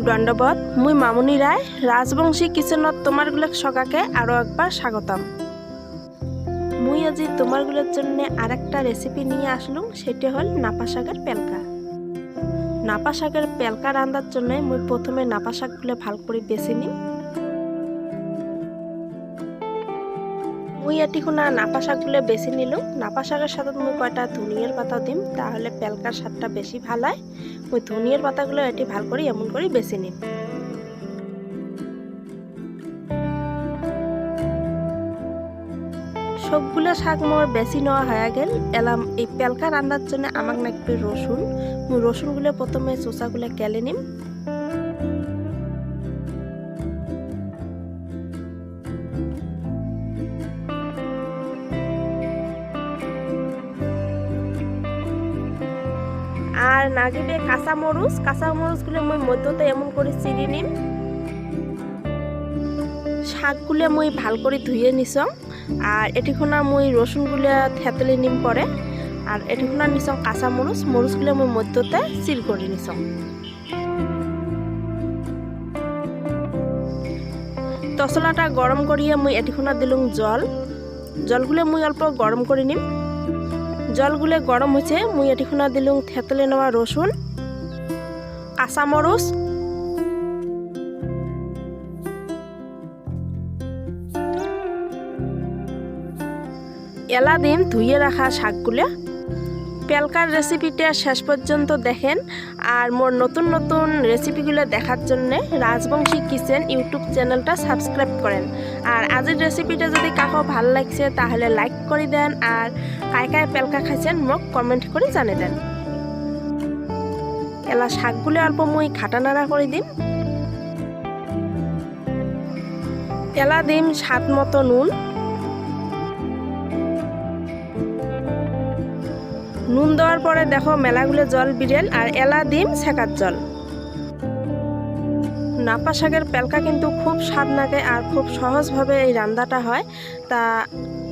দণ্ডবত। মুই মামুনি রায়, রাজবংশী কিচেনত তোমারগুলোক সকাকে আরও একবার স্বাগতম। মুই আজি তোমারগুলোর জন্য আরেকটা রেসিপি নিয়ে আসলুম, সেটি হল নাপা শাকের পেলকা। নাপা শাকের পেলকা রান্নার জন্য মুই প্রথমে নাপা শাকগুলো ভালো করে বেছে নিই। মুই এটিখুনা নাপা শাকগুলো বেছে নিলুম। নাপা শাকের সাথে মুই কয়টা ধনিয়ার পাতা দিম, তাহলে পেলকার স্বাদটা বেশি ভালো হয়। মুই ধনিয়ার পাতাগুলো এটি ভালো করে এমন করে বেছে নিম। সবগুলো শাক মোর বেশি নেওয়া হয়ে গেল। এলাম এই পেলকা রান্নার জন্য আমাকে লাগবে রসুন। মুই রসুনগুলো প্রথমে চোষাগুলো কেলে নিম। আর নাগিবে কাঁচামরিচগুলো মুই মধ্যতে এমন করে চিড়ি নিম। শাকগুলো মুই ভাল করে ধুয়ে নিছং। আর এটিখুনা মুই রসুনগুলো থেতলে নিম পরে। আর এটিখুনা নিছং মরিচগুলো মুই মধ্যতে চির করে নিছং। তসলাটা গরম করিয়ে মুই এটিখুনা দিলুম জলগুলো মুই অল্প গরম করে নিম। জলগুলো গরম হয়েছে, মুই এটিখুনা দিলুম থেতলে নেওয়া রসুন, কাঁচামরিচ, এলা দিন ধুয়ে রাখা শাকগুলো। পেলকার রেসিপিটা শেষ পর্যন্ত দেখেন। আর মোর নতুন নতুন রেসিপিগুলো দেখার জন্য রাজবংশী কিচেন ইউটিউব চ্যানেলটা সাবস্ক্রাইব করেন। আর আজের রেসিপিটা যদি কাকো ভাল লাগছে তাহলে লাইক করে দেন। আর কায় পেলকা খাইছেন মোক কমেন্ট করে জানিয়ে দেন। এলা শাকগুলো অল্প মুই খাটা নাড়া করে দিম। এলা দিম স্বাদ মতো নুন দেওয়ার পরে দেখো মেলাগুলো জল বিড়েল। আর এলা দিম ছেঁকার জল। নাপা শাকের পেলকা কিন্তু খুব স্বাদ লাগে আর খুব সহজভাবে এই রান্নাটা হয়। তা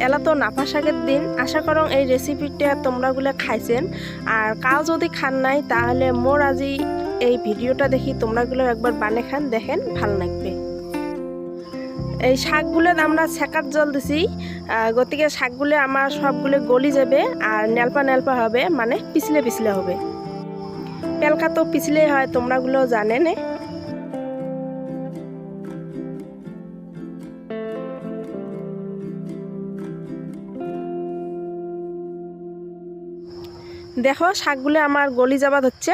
এলা তো নাপা শাকের দিন, আশা করং এই রেসিপিটা তোমরাগুলো খাইছেন। আর কাল যদি খান নাই তাহলে মোর আজি এই ভিডিওটা দেখি তোমরাগুলো একবার বানিয়ে খান, দেখেন ভাল লাগবে। এই শাকগুলো আমরা ছেঁকার জল দিছি, গতিকে শাকগুলো আমার সবগুলো গলি যাবে আর নেলপা হবে, মানে পিছলে হবে। পেলকা তো পিছলেই হয়, তোমরাগুলো জানেন। দেখো শাকগুলো আমার গলি যাবা হচ্ছে।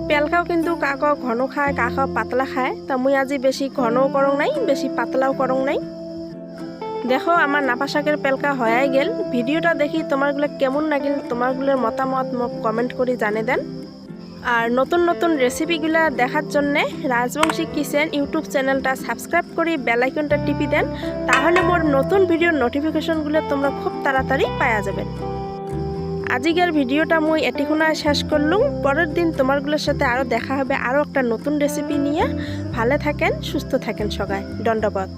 পেলকাও কিন্তু কাকো ঘন খায়, কাকো পাতলা খায়। তা মুই আজি বেশি ঘনও করং নাই, বেশি পাতলাও করং নাই। দেখো আমার নাপা শাকের পেলকা হয়ে গেল। ভিডিওটা দেখি তোমারগুলো কেমন লাগিল, তোমারগুলোর মতামত মোক কমেন্ট করে জানিয়ে দেন। আর নতুন নতুন রেসিপিগুলো দেখার জন্যে রাজবংশী কিচেন ইউটিউব চ্যানেলটা সাবস্ক্রাইব করে বেল আইকনটা টিপি দেন, তাহলে মোর নতুন ভিডিওর নোটিফিকেশনগুলো তোমরা খুব তাড়াতাড়ি পাওয়া যাবেন। আজকের ভিডিওটা মুই এটিখুনা শেষ করলুম। পরের দিন তোমারগুলোর সাথে আরও দেখা হবে আরও একটা নতুন রেসিপি নিয়ে। ভালো থাকেন, সুস্থ থাকেন সবাই। দণ্ডবত।